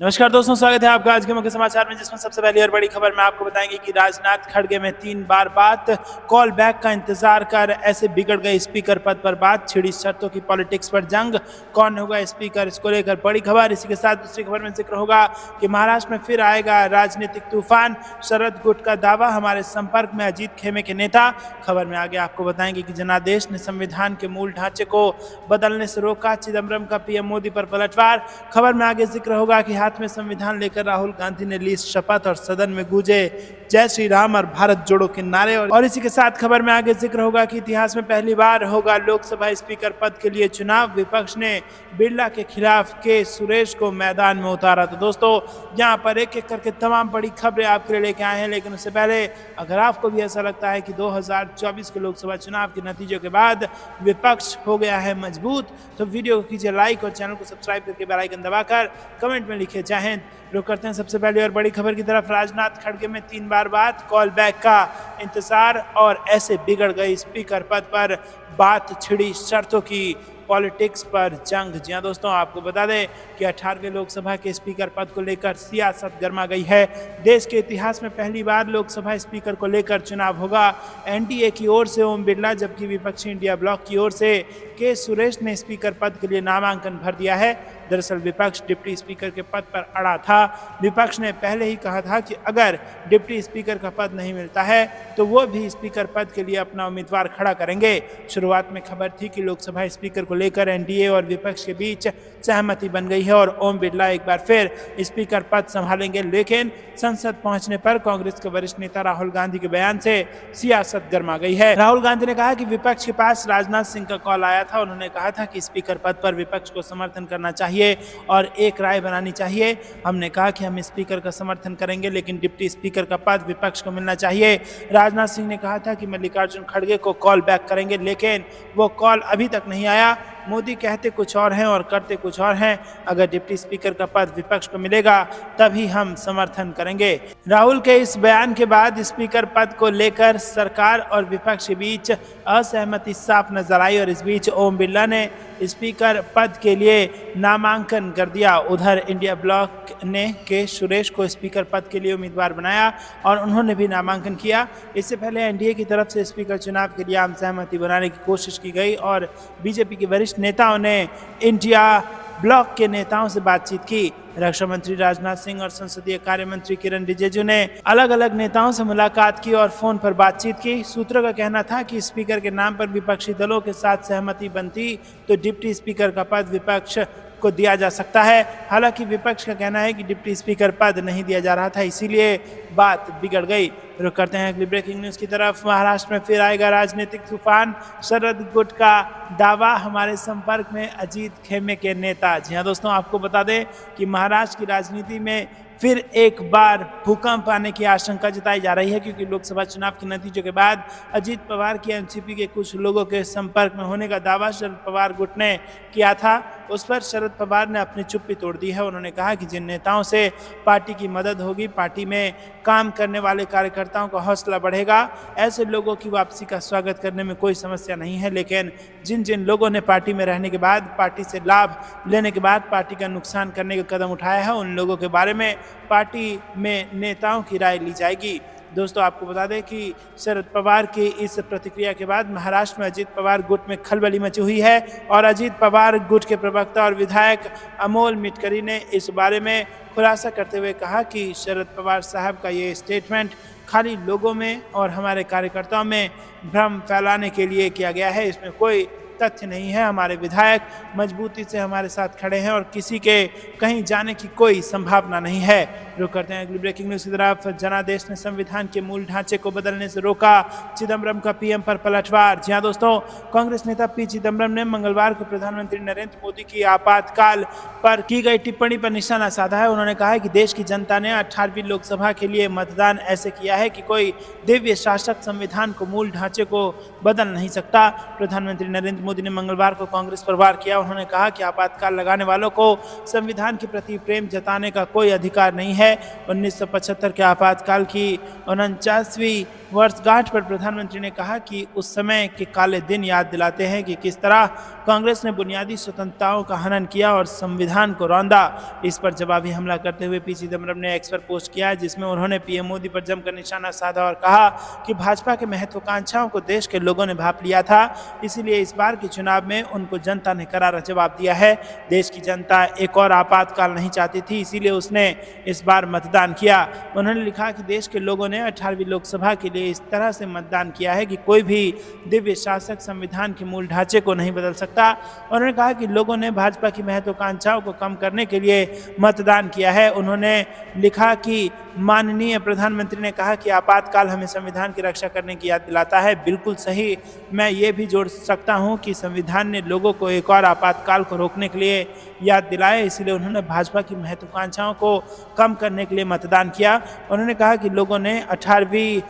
नमस्कार दोस्तों, स्वागत है आपका आज के मुख्य समाचार में, जिसमें सबसे पहली और बड़ी खबर में आपको बताएंगे कि राजनाथ खड़गे में 3 बार बात, कॉल बैक का इंतजार कर ऐसे बिगड़ गए स्पीकर पद पर बात, छिड़ी शर्तों की पॉलिटिक्स पर जंग, कौन होगा स्पीकर, इसको लेकर बड़ी खबर। इसी के साथ दूसरी खबर में जिक्र होगा कि महाराष्ट्र में फिर आएगा राजनीतिक तूफान, शरद गुट का दावा, हमारे संपर्क में अजीत खेमे के नेता। खबर में आगे आपको बताएंगे कि जनादेश ने संविधान के मूल ढांचे को बदलने से रोका, चिदम्बरम का पीएम मोदी पर पलटवार। खबर में आगे जिक्र होगा कि में संविधान लेकर राहुल गांधी ने ली शपथ और सदन में गूंजे जय श्री राम और भारत जोड़ो के नारे। और इसी के साथ खबर में आगे जिक्र होगा कि इतिहास में पहली बार होगा लोकसभा स्पीकर पद के लिए चुनाव, विपक्ष ने बिरला के खिलाफ के सुरेश को मैदान में उतारा। तो दोस्तों, यहाँ पर एक एक करके तमाम बड़ी खबरें आपके लिए लेके आए हैं, लेकिन उससे पहले अगर आपको भी ऐसा लगता है कि 2024 के लोकसभा चुनाव के नतीजों के बाद विपक्ष हो गया है मजबूत, तो वीडियो को कीजिए लाइक और चैनल को सब्सक्राइब करके बेल आइकन दबाकर कमेंट में लिखिए जय हिंद। रुक करते हैं सबसे पहले और बड़ी खबर की तरफ। राजनाथ खड़गे में 3 बार बात, कॉल बैक का इंतजार और ऐसे बिगड़ गई स्पीकर पद पर बात, छिड़ी शर्तों की पॉलिटिक्स पर जंग। जी हाँ दोस्तों, आपको बता दें कि 18वें लोकसभा के स्पीकर पद को लेकर सियासत गर्मा गई है। देश के इतिहास में पहली बार लोकसभा स्पीकर को लेकर चुनाव होगा। एनडीए की ओर से ओम बिरला, जबकि विपक्षी इंडिया ब्लॉक की ओर से के सुरेश ने स्पीकर पद के लिए नामांकन भर दिया है। दरअसल विपक्ष डिप्टी स्पीकर के पद पर अड़ा था। विपक्ष ने पहले ही कहा था कि अगर डिप्टी स्पीकर का पद नहीं मिलता है तो वो भी स्पीकर पद के लिए अपना उम्मीदवार खड़ा करेंगे। शुरुआत में खबर थी कि लोकसभा स्पीकर को लेकर एनडीए और विपक्ष के बीच सहमति बन गई है और ओम बिरला एक बार फिर स्पीकर पद संभालेंगे, लेकिन संसद पहुंचने पर कांग्रेस के वरिष्ठ नेता राहुल गांधी के बयान से सियासत गर्मा गई है। राहुल गांधी ने कहा कि विपक्ष के पास राजनाथ सिंह का कॉल आया था। उन्होंने कहा था कि स्पीकर पद पर विपक्ष को समर्थन करना चाहिए और एक राय बनानी चाहिए। हमने कहा कि हम स्पीकर का समर्थन करेंगे, लेकिन डिप्टी स्पीकर का पद विपक्ष को मिलना चाहिए। राजनाथ सिंह ने कहा था कि मल्लिकार्जुन खड़गे को कॉल बैक करेंगे, लेकिन वो कॉल अभी तक नहीं आया। मोदी कहते कुछ और हैं और करते कुछ और हैं। अगर डिप्टी स्पीकर का पद विपक्ष को मिलेगा तभी हम समर्थन करेंगे। राहुल के इस बयान के बाद स्पीकर पद को लेकर सरकार और विपक्ष के बीच असहमति साफ नजर आई और इस बीच ओम बिरला ने स्पीकर पद के लिए नामांकन कर दिया। उधर इंडिया ब्लॉक ने के सुरेश को स्पीकर पद के लिए उम्मीदवार बनाया और उन्होंने भी नामांकन किया। इससे पहले एनडीए की तरफ से स्पीकर चुनाव के लिए आम सहमति बनाने की कोशिश की गई और बीजेपी के वरिष्ठ नेताओं ने इंडिया ब्लॉक के नेताओं से बातचीत की। रक्षा मंत्री राजनाथ सिंह और संसदीय कार्य मंत्री किरण रिजिजू ने अलग अलग नेताओं से मुलाकात की और फोन पर बातचीत की। सूत्रों का कहना था कि स्पीकर के नाम पर विपक्षी दलों के साथ सहमति बनती तो डिप्टी स्पीकर का पद विपक्ष को दिया जा सकता है। हालांकि विपक्ष का कहना है कि डिप्टी स्पीकर पद नहीं दिया जा रहा था, इसीलिए बात बिगड़ गई। रुक करते हैं अगली ब्रेकिंग न्यूज़ की तरफ। महाराष्ट्र में फिर आएगा राजनीतिक तूफान, शरद गुट का दावा, हमारे संपर्क में अजीत खेमे के नेता। जी हाँ दोस्तों, आपको बता दें कि महाराष्ट्र की राजनीति में फिर एक बार भूकंप आने की आशंका जताई जा रही है, क्योंकि लोकसभा चुनाव के नतीजों के बाद अजीत पवार की एनसीपी के कुछ लोगों के संपर्क में होने का दावा शरद पवार गुट ने किया था। उस पर शरद पवार ने अपनी चुप्पी तोड़ दी है। उन्होंने कहा कि जिन नेताओं से पार्टी की मदद होगी, पार्टी में काम करने वाले कार्यकर्ताओं का हौसला बढ़ेगा, ऐसे लोगों की वापसी का स्वागत करने में कोई समस्या नहीं है। लेकिन जिन जिन लोगों ने पार्टी में रहने के बाद, पार्टी से लाभ लेने के बाद पार्टी का नुकसान करने का कदम उठाया है, उन लोगों के बारे में पार्टी में नेताओं की राय ली जाएगी। दोस्तों, आपको बता दें कि शरद पवार की इस प्रतिक्रिया के बाद महाराष्ट्र में अजीत पवार गुट में खलबली मची हुई है और अजीत पवार गुट के प्रवक्ता और विधायक अमोल मिटकरी ने इस बारे में खुलासा करते हुए कहा कि शरद पवार साहब का ये स्टेटमेंट खाली लोगों में और हमारे कार्यकर्ताओं में भ्रम फैलाने के लिए किया गया है, इसमें कोई तथ्य नहीं है। हमारे विधायक मजबूती से हमारे साथ खड़े हैं और किसी के कहीं जाने की कोई संभावना नहीं है। रुक करते हैं अगली ब्रेकिंग न्यूज़ की तरफ। जनादेश ने संविधान के मूल ढांचे को बदलने से रोका, चिदम्बरम का पीएम पर पलटवार। जी हाँ दोस्तों, कांग्रेस नेता पी चिदम्बरम ने मंगलवार को प्रधानमंत्री नरेंद्र मोदी की आपातकाल पर की गई टिप्पणी पर निशाना साधा है। उन्होंने कहा है कि देश की जनता ने 18वीं लोकसभा के लिए मतदान ऐसे किया है कि कोई दिव्य शासक संविधान को मूल ढांचे को बदल नहीं सकता। प्रधानमंत्री नरेंद्र मोदी ने मंगलवार को कांग्रेस पर वार किया। उन्होंने कहा कि आपातकाल लगाने वालों को संविधान के प्रति प्रेम जताने का कोई अधिकार नहीं है। है। 1975 के आपातकाल की 49वीं वर्षगांठ पर प्रधानमंत्री ने कहा कि उस समय के काले दिन याद दिलाते हैं कि किस तरह कांग्रेस ने बुनियादी स्वतंत्रताओं का हनन किया और संविधान को रौंदा। इस पर जवाबी हमला करते हुए पी चिदम्बरम ने एक्स पर पोस्ट किया, जिसमें उन्होंने पीएम मोदी पर जमकर निशाना साधा और कहा कि भाजपा के महत्वाकांक्षाओं को देश के लोगों ने भांप लिया था, इसीलिए इस बार के चुनाव में उनको जनता ने करारा जवाब दिया है। देश की जनता एक और आपातकाल नहीं चाहती थी, इसीलिए उसने इस बार मतदान किया। उन्होंने लिखा कि देश के लोगों ने 18वीं लोकसभा के लिए इस तरह से मतदान किया है कि कोई भी दिव्य शासक संविधान के मूल ढांचे को नहीं बदल सकता। उन्होंने कहा कि लोगों ने भाजपा की महत्वाकांक्षाओं को कम करने के लिए मतदान किया है। उन्होंने लिखा कि माननीय प्रधानमंत्री ने कहा कि आपातकाल हमें संविधान की रक्षा करने की याद दिलाता है। बिल्कुल सही, मैं ये भी जोड़ सकता हूँ कि संविधान ने लोगों को एक और आपातकाल को रोकने के लिए याद दिलाया, इसलिए उन्होंने भाजपा की महत्वाकांक्षाओं को कम करने के लिए मतदान किया। उन्होंने कहा कि लोगों ने 18वीं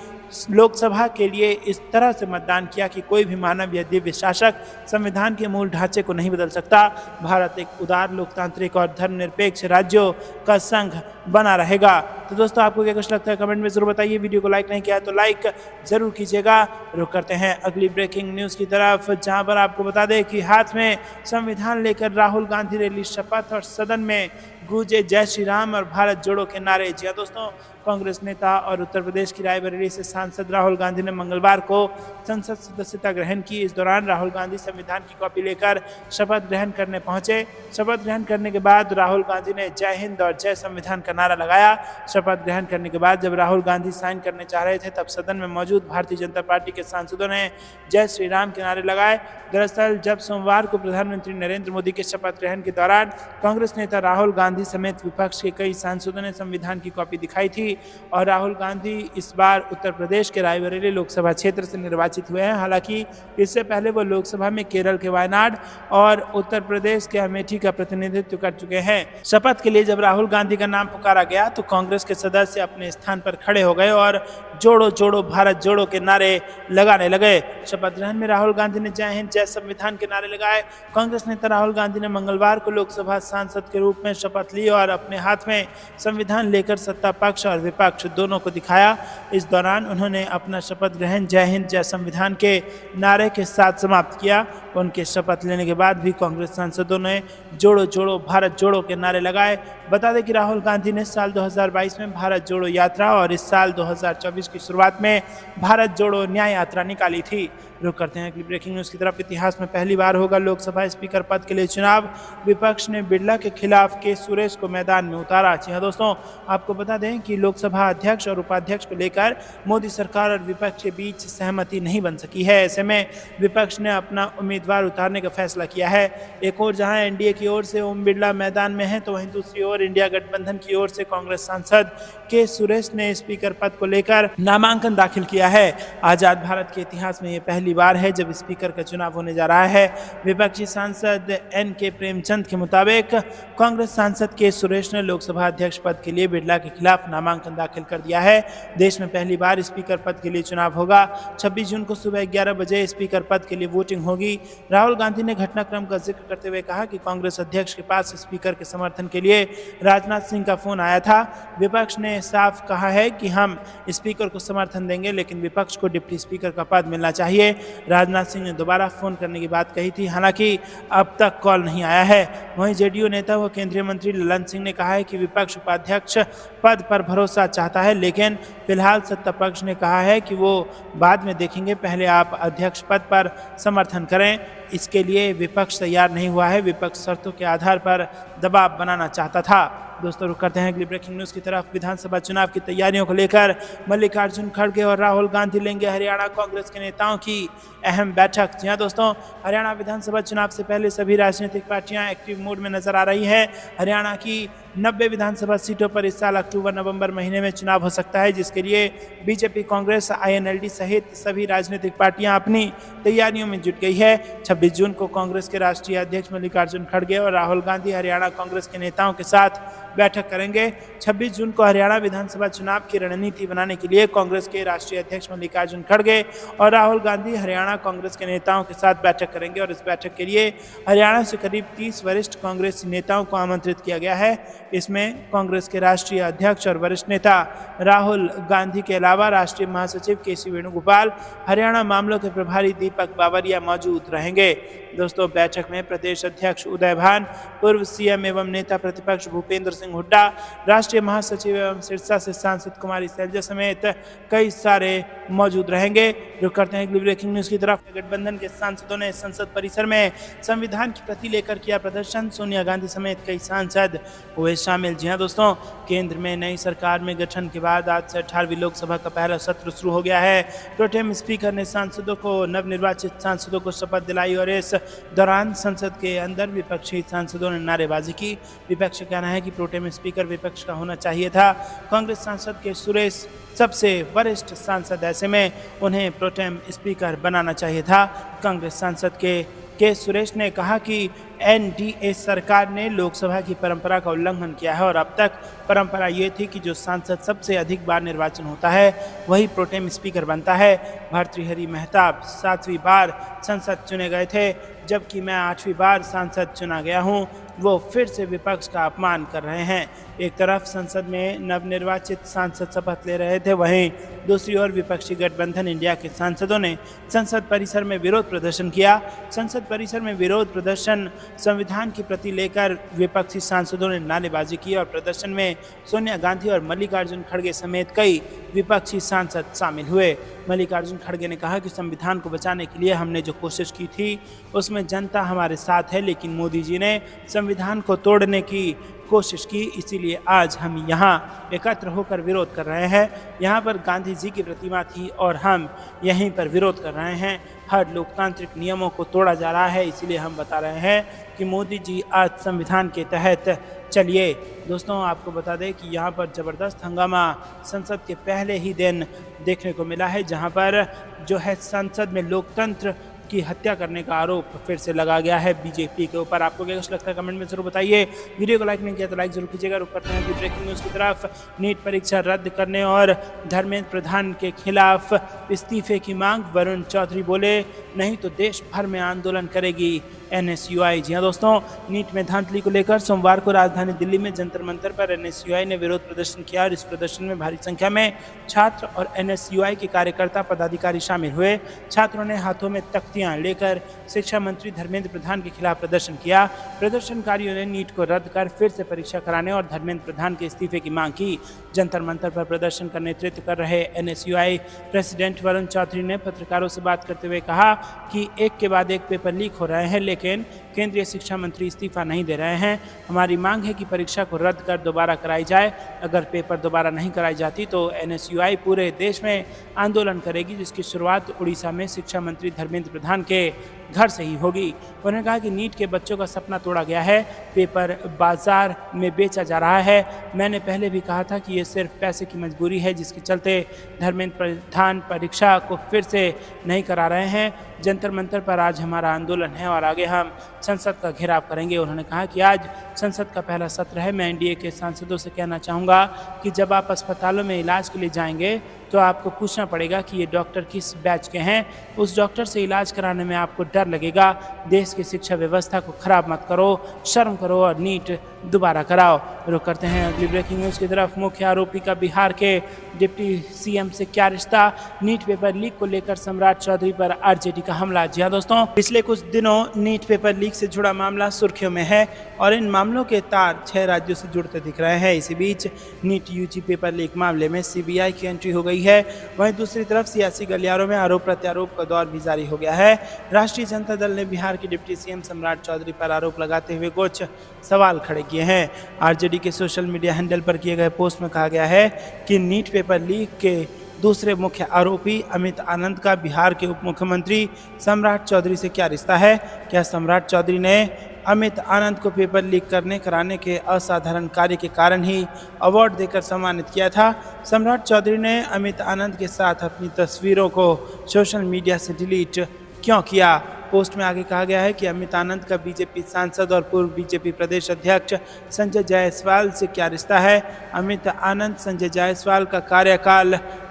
लोकसभा के लिए इस तरह से मतदान किया कि कोई भी मानव या दिव्य शासक संविधान के मूल ढांचे को नहीं बदल सकता। भारत एक उदार, लोकतांत्रिक और धर्मनिरपेक्ष राज्यों का संघ बना रहेगा। तो दोस्तों, आपको क्या कुछ लगता है कमेंट में जरूर बताइए। वीडियो को लाइक नहीं किया तो लाइक जरूर कीजिएगा। रुक करते हैं अगली ब्रेकिंग न्यूज़ की तरफ, जहां पर आपको बता दें कि हाथ में संविधान लेकर राहुल गांधी ने ली शपथ और सदन में गूंजे जय श्री राम और भारत जोड़ो के नारे। जी हाँ दोस्तों, कांग्रेस नेता और उत्तर प्रदेश की रायबरेली से सांसद राहुल गांधी ने मंगलवार को संसद सदस्यता ग्रहण की। इस दौरान राहुल गांधी संविधान की कॉपी लेकर शपथ ग्रहण करने पहुंचे। शपथ ग्रहण करने के बाद राहुल गांधी ने जय हिंद और जय संविधान का नारा लगाया। शपथ ग्रहण करने के बाद जब राहुल गांधी साइन करने चाह रहे थे, तब सदन में मौजूद भारतीय जनता पार्टी के सांसदों ने जय श्री राम के नारे लगाए। दरअसल जब सोमवार को प्रधानमंत्री नरेंद्र मोदी के शपथ ग्रहण के दौरान कांग्रेस नेता राहुल गांधी समेत विपक्ष के कई सांसदों ने संविधान की कॉपी दिखाई थी और राहुल गांधी इस बार उत्तर प्रदेश के रायबरेली लोकसभा क्षेत्र से निर्वाचित हुए हैं। हालांकि इससे पहले वो लोकसभा में केरल के वायनाड और उत्तर प्रदेश के अमेठी का प्रतिनिधित्व कर चुके हैं। शपथ के लिए जब राहुल गांधी का नाम पुकारा गया तो कांग्रेस के सदस्य अपने स्थान पर खड़े हो गए और जोड़ो जोड़ो भारत जोड़ो के नारे लगाने लगे। शपथ ग्रहण में राहुल गांधी ने जय हिंद जय संविधान के नारे लगाए। कांग्रेस नेता राहुल गांधी ने मंगलवार को लोकसभा सांसद के रूप में शपथ ली और अपने हाथ में संविधान लेकर सत्ता पक्ष और विपक्ष दोनों को दिखाया। इस दौरान उन्होंने अपना शपथ ग्रहण जय हिंद जय संविधान के नारे के साथ समाप्त किया। उनके शपथ लेने के बाद भी कांग्रेस सांसदों ने जोड़ो जोड़ो भारत जोड़ो के नारे लगाए। बता दें कि राहुल गांधी ने साल 2022 में भारत जोड़ो यात्रा और इस साल 2024 की शुरुआत में भारत जोड़ो न्याय यात्रा निकाली थी। रुक करते हैं अगली ब्रेकिंग न्यूज़ की तरफ। इतिहास में पहली बार होगा लोकसभा स्पीकर पद के लिए चुनाव। विपक्ष ने बिरला के खिलाफ के सुरेश को मैदान में उतारा। जी हाँ दोस्तों, आपको बता दें कि लोकसभा अध्यक्ष और उपाध्यक्ष को लेकर मोदी सरकार और विपक्ष के बीच सहमति नहीं बन सकी है। ऐसे में विपक्ष ने अपना उम्मीदवार उतारने का फैसला किया है। एक और जहां एनडीए की ओर से ओम बिरला मैदान में है, तो वहीं दूसरी ओर इंडिया गठबंधन की ओर से कांग्रेस सांसद के सुरेश ने स्पीकर पद को लेकर नामांकन दाखिल किया है। आजाद भारत के इतिहास में यह पहली बार है जब स्पीकर का चुनाव होने जा रहा है। विपक्षी सांसद एन.के. प्रेमचंद के मुताबिक कांग्रेस सांसद के सुरेश ने लोकसभा अध्यक्ष पद के लिए बिरला के खिलाफ नामांकन दाखिल कर दिया है। देश में पहली बार स्पीकर पद के लिए चुनाव होगा। 26 जून को सुबह 11 बजे स्पीकर पद के लिए वोटिंग होगी। राहुल गांधी ने घटनाक्रम का जिक्र करते हुए कहा कि कांग्रेस अध्यक्ष के पास स्पीकर के समर्थन के लिए राजनाथ सिंह का फोन आया था। विपक्ष ने साफ कहा है कि हम स्पीकर को समर्थन देंगे, लेकिन विपक्ष को डिप्टी स्पीकर का पद मिलना चाहिए। राजनाथ सिंह ने दोबारा फोन करने की बात कही थी, हालांकि अब तक कॉल नहीं आया है। वहीं जेडीयू नेता व केंद्रीय मंत्री ललन सिंह ने कहा है कि विपक्ष उपाध्यक्ष पद पर भरोसा चाहता है, लेकिन फिलहाल सत्ता पक्ष ने कहा है कि वो बाद में देखेंगे, पहले आप अध्यक्ष पद पर समर्थन करें। इसके लिए विपक्ष तैयार नहीं हुआ है। विपक्ष शर्तों के आधार पर दबाव बनाना चाहता था। दोस्तों, रुक करते हैं अगली ब्रेकिंग न्यूज़ की तरफ। विधानसभा चुनाव की तैयारियों को लेकर मल्लिकार्जुन खड़गे और राहुल गांधी लेंगे हरियाणा कांग्रेस के नेताओं की अहम बैठक। जी हाँ दोस्तों, हरियाणा विधानसभा चुनाव से पहले सभी राजनीतिक पार्टियां एक्टिव मोड में नजर आ रही है। हरियाणा की 90 विधानसभा सीटों पर इस साल अक्टूबर-नवंबर महीने में चुनाव हो सकता है, जिसके लिए बीजेपी, कांग्रेस, आईएनएलडी सहित सभी राजनीतिक पार्टियां अपनी तैयारियों में जुट गई है। 26 जून को कांग्रेस के राष्ट्रीय अध्यक्ष मल्लिकार्जुन खड़गे और राहुल गांधी हरियाणा कांग्रेस के नेताओं के साथ बैठक करेंगे। 26 जून को हरियाणा विधानसभा चुनाव की रणनीति बनाने के लिए कांग्रेस के राष्ट्रीय अध्यक्ष मल्लिकार्जुन खड़गे और राहुल गांधी हरियाणा कांग्रेस के नेताओं के साथ बैठक करेंगे और इस बैठक के लिए हरियाणा से करीब 30 वरिष्ठ कांग्रेसी नेताओं को आमंत्रित किया गया है। इसमें कांग्रेस के राष्ट्रीय अध्यक्ष और वरिष्ठ नेता राहुल गांधी के अलावा राष्ट्रीय महासचिव केसी वेणुगोपाल, हरियाणा मामलों के प्रभारी दीपक बावरिया मौजूद रहेंगे। दोस्तों, बैठक में प्रदेश अध्यक्ष उदय भान, पूर्व सीएम एवं नेता प्रतिपक्ष भूपेंद्र सिंह हुड्डा, राष्ट्रीय महासचिव एवं सिरसा से सांसद कुमारी सैलजा समेत कई सारे मौजूद रहेंगे। रुक करते हैं अगली ब्रेकिंग न्यूज की तरफ। गठबंधन के सांसदों ने संसद परिसर में संविधान की प्रति लेकर किया प्रदर्शन, सोनिया गांधी समेत कई सांसद हुए शामिल। जी हां दोस्तों, केंद्र में नई सरकार में गठन के बाद आज से 18वीं लोकसभा का पहला सत्र शुरू हो गया है। प्रोटेम स्पीकर ने सांसदों को नवनिर्वाचित सांसदों को शपथ दिलाई और इस दौरान संसद के अंदर विपक्षी सांसदों ने नारेबाजी की। विपक्ष का कहना है कि प्रोटेम स्पीकर विपक्ष का होना चाहिए था। कांग्रेस सांसद के सुरेश सबसे वरिष्ठ सांसद, ऐसे में उन्हें प्रोटेम स्पीकर बनाना चाहिए था। कांग्रेस सांसद के सुरेश ने कहा कि एनडीए सरकार ने लोकसभा की परंपरा का उल्लंघन किया है और अब तक परंपरा ये थी कि जो सांसद सबसे अधिक बार निर्वाचन होता है वही प्रोटेम स्पीकर बनता है। भर्तृहरि मेहताब 7वीं बार संसद चुने गए थे, जबकि मैं 8वीं बार सांसद चुना गया हूं। वो फिर से विपक्ष का अपमान कर रहे हैं। एक तरफ संसद में नवनिर्वाचित सांसद शपथ ले रहे थे, वहीं दूसरी ओर विपक्षी गठबंधन इंडिया के सांसदों ने संसद परिसर में विरोध प्रदर्शन किया। संसद परिसर में विरोध प्रदर्शन संविधान की प्रति लेकर विपक्षी सांसदों ने नारेबाजी की और प्रदर्शन में सोनिया गांधी और मल्लिकार्जुन खड़गे समेत कई विपक्षी सांसद शामिल हुए। मल्लिकार्जुन खड़गे ने कहा कि संविधान को बचाने के लिए हमने जो कोशिश की थी उसमें जनता हमारे साथ है, लेकिन मोदी जी ने संविधान को तोड़ने की कोशिश की, इसीलिए आज हम यहाँ एकत्र होकर विरोध कर रहे हैं। यहाँ पर गांधी जी की प्रतिमा थी और हम यहीं पर विरोध कर रहे हैं। हर लोकतांत्रिक नियमों को तोड़ा जा रहा है, इसीलिए हम बता रहे हैं कि मोदी जी आज संविधान के तहत चलिए। दोस्तों, आपको बता दें कि यहाँ पर ज़बरदस्त हंगामा संसद के पहले ही दिन देखने को मिला है, जहाँ पर जो है संसद में लोकतंत्र की हत्या करने का आरोप फिर से लगा गया है बीजेपी के ऊपर। आपको क्या कुछ लगता है कमेंट में जरूर बताइए। वीडियो को लाइक नहीं किया तो लाइक जरूर कीजिएगा। रुक करते हैं कि ब्रेकिंग न्यूज़ की तरफ। नीट परीक्षा रद्द करने और धर्मेंद्र प्रधान के खिलाफ इस्तीफे की मांग। वरुण चौधरी बोले नहीं तो देश भर में आंदोलन करेगी एनएसयूआई। जी हाँ दोस्तों, नीट में धांधली को लेकर सोमवार को राजधानी दिल्ली में जंतर मंतर पर एनएसयूआई ने विरोध प्रदर्शन किया और इस प्रदर्शन में भारी संख्या में छात्र और एनएसयूआई के कार्यकर्ता पदाधिकारी शामिल हुए। छात्रों ने हाथों में तख्तियां लेकर शिक्षा मंत्री धर्मेंद्र प्रधान के खिलाफ प्रदर्शन किया। प्रदर्शनकारियों ने नीट को रद्द कर फिर से परीक्षा कराने और धर्मेंद्र प्रधान के इस्तीफे की मांग की। जंतर मंतर पर प्रदर्शन का नेतृत्व कर रहे एनएसयूआई प्रेसिडेंट वरुण चौधरी ने पत्रकारों से बात करते हुए कहा कि एक के बाद एक पेपर लीक हो रहे हैं, लेकिन केंद्रीय शिक्षा मंत्री इस्तीफा नहीं दे रहे हैं। हमारी मांग है कि परीक्षा को रद्द कर दोबारा कराई जाए। अगर पेपर दोबारा नहीं कराई जाती तो एनएसयूआई पूरे देश में आंदोलन करेगी, जिसकी शुरुआत उड़ीसा में शिक्षा मंत्री धर्मेंद्र प्रधान के घर से ही होगी। उन्होंने कहा कि नीट के बच्चों का सपना तोड़ा गया है, पेपर बाजार में बेचा जा रहा है। मैंने पहले भी कहा था कि ये सिर्फ पैसे की मजबूरी है, जिसके चलते धर्मेंद्र प्रधान परीक्षा को फिर से नहीं करा रहे हैं। जंतर मंतर पर आज हमारा आंदोलन है और आगे हम संसद का घेराव करेंगे। उन्होंने कहा कि आज संसद का पहला सत्र है। मैं एनडीए के सांसदों से कहना चाहूँगा कि जब आप अस्पतालों में इलाज के लिए जाएंगे तो आपको पूछना पड़ेगा कि ये डॉक्टर किस बैच के हैं। उस डॉक्टर से इलाज कराने में आपको डर लगेगा। देश की शिक्षा व्यवस्था को खराब मत करो, शर्म करो और नीट दोबारा कराओ। रुक करते हैं अगली ब्रेकिंग न्यूज़ की तरफ। मुख्य आरोपी का बिहार के डिप्टी सीएम से क्या रिश्ता? नीट पेपर लीक को लेकर सम्राट चौधरी पर आरजेडी का हमला। जी हाँ दोस्तों, पिछले कुछ दिनों नीट पेपर लीक से जुड़ा मामला सुर्खियों में है और इन मामलों के तार 6 राज्यों से जुड़ते दिख रहे हैं। इसी बीच नीट यूजी पेपर लीक मामले में सीबीआई की एंट्री हो गई है। वहीं दूसरी तरफ सियासी गलियारों में आरोप प्रत्यारोप का दौर भी जारी हो गया है। राष्ट्रीय जनता दल ने बिहार के डिप्टी सीएम सम्राट चौधरी पर आरोप लगाते हुए कुछ सवाल खड़े किए हैं। आरजेडी के सोशल मीडिया हैंडल पर किए गए पोस्ट में कहा गया है कि नीट पेपर लीक के दूसरे मुख्य आरोपी अमित आनंद का बिहार के उप मुख्यमंत्री सम्राट चौधरी से क्या रिश्ता है? क्या सम्राट चौधरी ने अमित आनंद को पेपर लीक कराने के असाधारण कार्य के कारण ही अवार्ड देकर सम्मानित किया था? सम्राट चौधरी ने अमित आनंद के साथ अपनी तस्वीरों को सोशल मीडिया से डिलीट क्यों किया? पोस्ट में आगे कहा गया है कि अमित आनंद का बीजेपी सांसद और पूर्व बीजेपी प्रदेश अध्यक्ष संजय जायसवाल से क्या रिश्ता है। अमित आनंद संजय जायसवाल का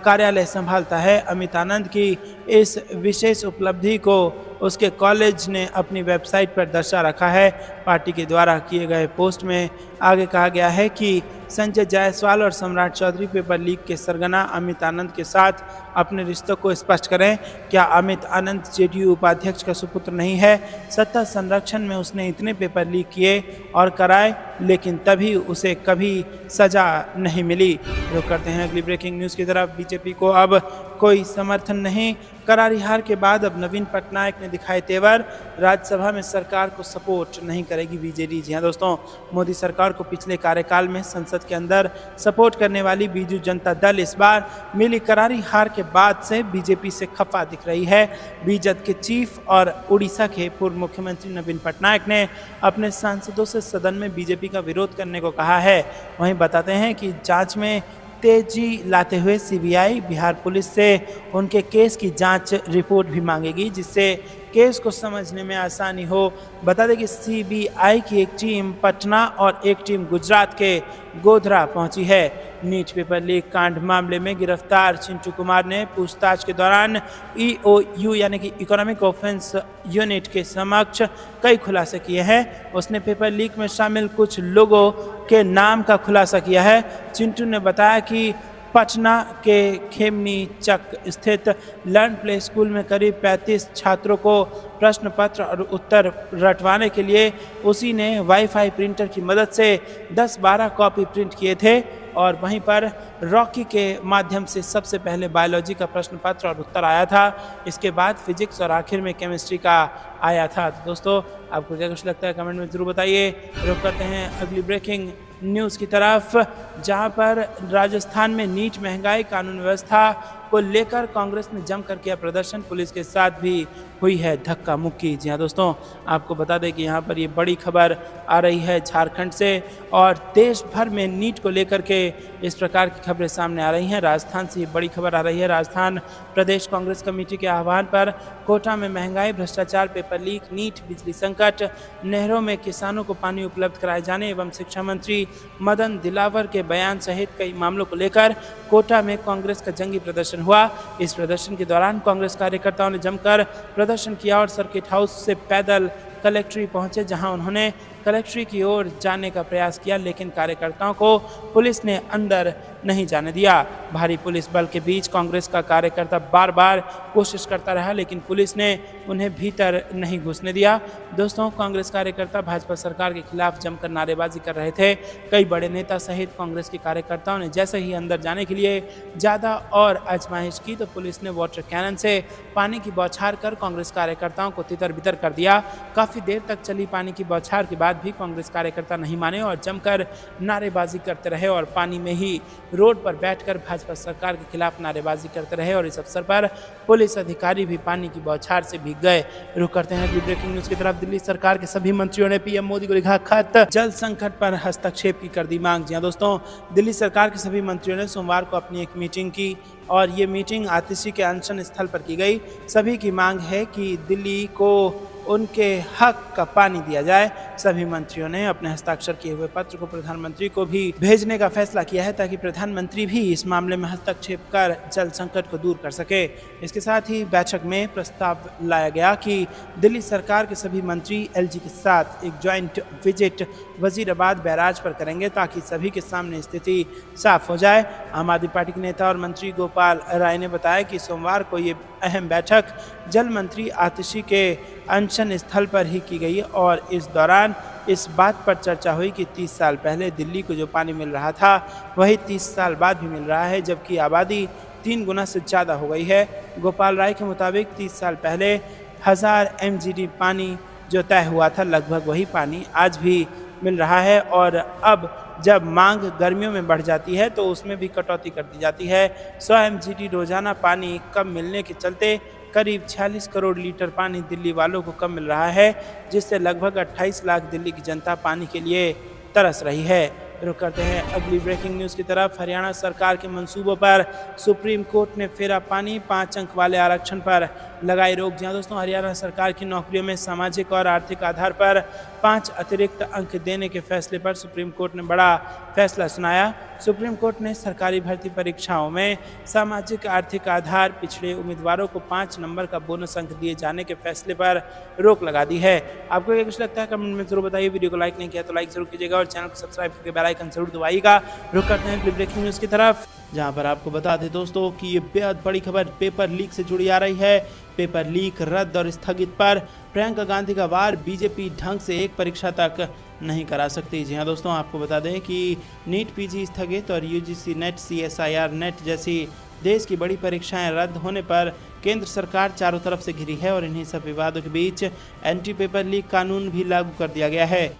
कार्यालय संभालता है। अमित आनंद की इस विशेष उपलब्धि को उसके कॉलेज ने अपनी वेबसाइट पर दर्शा रखा है। पार्टी के द्वारा किए गए पोस्ट में आगे कहा गया है कि संजय जायसवाल और सम्राट चौधरी पेपर लीक के सरगना अमित आनंद के साथ अपने रिश्तों को स्पष्ट करें। क्या अमित आनंद जेडीयू उपाध्यक्ष का सुपुत्र नहीं है? सत्ता संरक्षण में उसने इतने पेपर लीक किए और कराए, लेकिन तभी उसे कभी सजा नहीं मिली। रुक करते हैं अगली ब्रेकिंग न्यूज़ की तरफ। बीजेपी को अब कोई समर्थन नहीं। करारी हार के बाद अब नवीन पटनायक ने दिखाए तेवर। राज्यसभा में सरकार को सपोर्ट नहीं करेगी बीजेडी। जी हाँ दोस्तों, मोदी सरकार को पिछले कार्यकाल में संसद के अंदर सपोर्ट करने वाली बीजू जनता दल इस बार मिली करारी हार के बाद से बीजेपी से खफा दिख रही है। बीजेपी के चीफ और उड़ीसा के पूर्व मुख्यमंत्री नवीन पटनायक ने अपने सांसदों से सदन में बीजेपी का विरोध करने को कहा है। वहीं बताते हैं कि जांच में तेजी लाते हुए सीबीआई बिहार पुलिस से उनके केस की जांच रिपोर्ट भी मांगेगी, जिससे केस को समझने में आसानी हो। बता दें कि सीबीआई की एक टीम पटना और एक टीम गुजरात के गोधरा पहुंची है। नीट पेपर लीक कांड मामले में गिरफ्तार चिंटू कुमार ने पूछताछ के दौरान ईओयू यानी कि इकोनॉमिक ऑफेंस यूनिट के समक्ष कई खुलासे किए हैं। उसने पेपर लीक में शामिल कुछ लोगों के नाम का खुलासा किया है। चिंटू ने बताया कि पटना के खेमनी चक स्थित लर्न प्ले स्कूल में करीब 35 छात्रों को प्रश्न पत्र और उत्तर रटवाने के लिए उसी ने वाईफाई प्रिंटर की मदद से 10-12 कॉपी प्रिंट किए थे और वहीं पर रॉकी के माध्यम से सबसे पहले बायोलॉजी का प्रश्न पत्र और उत्तर आया था। इसके बाद फिजिक्स और आखिर में केमिस्ट्री का आया था। तो दोस्तों, आपको क्या कुछ लगता है कमेंट में ज़रूर बताइए। रुक करते हैं अगली ब्रेकिंग न्यूज़ की तरफ, जहां पर राजस्थान में नीट, महंगाई, कानून व्यवस्था को लेकर कांग्रेस ने जमकर किया प्रदर्शन। पुलिस के साथ भी हुई है धक्का मुक्की। जी हाँ दोस्तों, आपको बता दें कि यहाँ पर ये बड़ी खबर आ रही है झारखंड से और देश भर में नीट को लेकर के इस प्रकार की खबरें सामने आ रही हैं। राजस्थान से ये बड़ी खबर आ रही है। राजस्थान प्रदेश कांग्रेस कमेटी के आह्वान पर कोटा में महंगाई, भ्रष्टाचार, पेपर लीक, नीट, बिजली संकट, नहरों में किसानों को पानी उपलब्ध कराए जाने एवं शिक्षा मंत्री मदन दिलावर के बयान सहित कई मामलों को लेकर कोटा में कांग्रेस का जंगी प्रदर्शन हुआ। इस प्रदर्शन के दौरान कांग्रेस कार्यकर्ताओं ने जमकर प्रदर्शन किया और सर्किट हाउस से पैदल कलेक्ट्री पहुंचे, जहां उन्होंने कलेक्ट्री की ओर जाने का प्रयास किया, लेकिन कार्यकर्ताओं को पुलिस ने अंदर नहीं जाने दिया। भारी पुलिस बल के बीच कांग्रेस का कार्यकर्ता बार बार कोशिश करता रहा, लेकिन पुलिस ने उन्हें भीतर नहीं घुसने दिया। दोस्तों, कांग्रेस कार्यकर्ता भाजपा सरकार के खिलाफ जमकर नारेबाजी कर रहे थे। कई बड़े नेता सहित कांग्रेस के कार्यकर्ताओं ने जैसे ही अंदर जाने के लिए ज़्यादा और आजमाइश की तो पुलिस ने वाटर कैनन से पानी की बौछार कर कांग्रेस कार्यकर्ताओं को तितर बितर कर दिया। काफ़ी देर तक चली पानी की बौछार के बाद भी कांग्रेस कार्यकर्ता नहीं माने और जमकर नारेबाजी करते रहे और पानी में ही रोड पर बैठकर भाजपा सरकार के खिलाफ नारेबाजी करते रहे और इस अवसर पर पुलिस अधिकारी भी पानी की बौछार से भीग गए। रुक करते हैं अगली ब्रेकिंग न्यूज़ की तरफ। दिल्ली सरकार के सभी मंत्रियों ने पीएम मोदी को लिखा खत, जल संकट पर हस्तक्षेप की कर दी मांग। जी हाँ दोस्तों, दिल्ली सरकार के सभी मंत्रियों ने सोमवार को अपनी एक मीटिंग की और ये मीटिंग आतिशी के अनशन स्थल पर की गई। सभी की मांग है कि दिल्ली को उनके हक का पानी दिया जाए। सभी मंत्रियों ने अपने हस्ताक्षर किए हुए पत्र को प्रधानमंत्री को भी भेजने का फैसला किया है ताकि प्रधानमंत्री भी इस मामले में हस्तक्षेप कर जल संकट को दूर कर सके। इसके साथ ही बैठक में प्रस्ताव लाया गया कि दिल्ली सरकार के सभी मंत्री एलजी के साथ एक ज्वाइंट विजिट वजीराबाद बैराज पर करेंगे ताकि सभी के सामने स्थिति साफ हो जाए। आम आदमी पार्टी के नेता और मंत्री गोपाल राय ने बताया कि सोमवार को ये अहम बैठक जल मंत्री आतिशी के अनशन स्थल पर ही की गई और इस दौरान इस बात पर चर्चा हुई कि 30 साल पहले दिल्ली को जो पानी मिल रहा था वही 30 साल बाद भी मिल रहा है, जबकि आबादी 3 गुना से ज़्यादा हो गई है। गोपाल राय के मुताबिक 30 साल पहले 1000 MGD पानी जो तय हुआ था, लगभग वही पानी आज भी मिल रहा है और अब जब मांग गर्मियों में बढ़ जाती है तो उसमें भी कटौती कर दी जाती है। 100 MGD रोजाना पानी कम मिलने के चलते करीब 46 करोड़ लीटर पानी दिल्ली वालों को कम मिल रहा है, जिससे लगभग 28 लाख दिल्ली की जनता पानी के लिए तरस रही है। रुक करते हैं अगली ब्रेकिंग न्यूज़ की तरफ। हरियाणा सरकार के मंसूबों पर सुप्रीम कोर्ट ने फेरा पानी, 5 अंक वाले आरक्षण पर लगाई रोक। जी हाँ दोस्तों, हरियाणा सरकार की नौकरियों में सामाजिक और आर्थिक आधार पर 5 अतिरिक्त अंक देने के फैसले पर सुप्रीम कोर्ट ने बड़ा फैसला सुनाया। सुप्रीम कोर्ट ने सरकारी भर्ती परीक्षाओं में सामाजिक आर्थिक आधार पिछड़े उम्मीदवारों को 5 नंबर का बोनस अंक दिए जाने के फैसले पर रोक लगा दी है। आपको ये कुछ लगता है कमेंट में जरूर बताइए। वीडियो को लाइक नहीं किया तो लाइक जरूर कीजिएगा और चैनल को सब्सक्राइब करके बेल आइकन जरूर दबाइएगा। रुक करते हैं ब्रेकिंग न्यूज़ की तरफ, जहां पर आपको बता दें दोस्तों कि ये बेहद बड़ी खबर पेपर लीक से जुड़ी आ रही है। पेपर लीक रद्द और स्थगित पर प्रियंका गांधी का वार, बीजेपी ढंग से एक परीक्षा तक नहीं करा सकती। जी हाँ दोस्तों, आपको बता दें कि नीट पीजी स्थगित और यूजीसी नेट, सीएसआईआर नेट जैसी देश की बड़ी परीक्षाएं रद्द होने पर केंद्र सरकार चारों तरफ से घिरी है और इन्हीं सब विवादों के बीच एंटी पेपर लीक कानून भी लागू कर दिया गया है।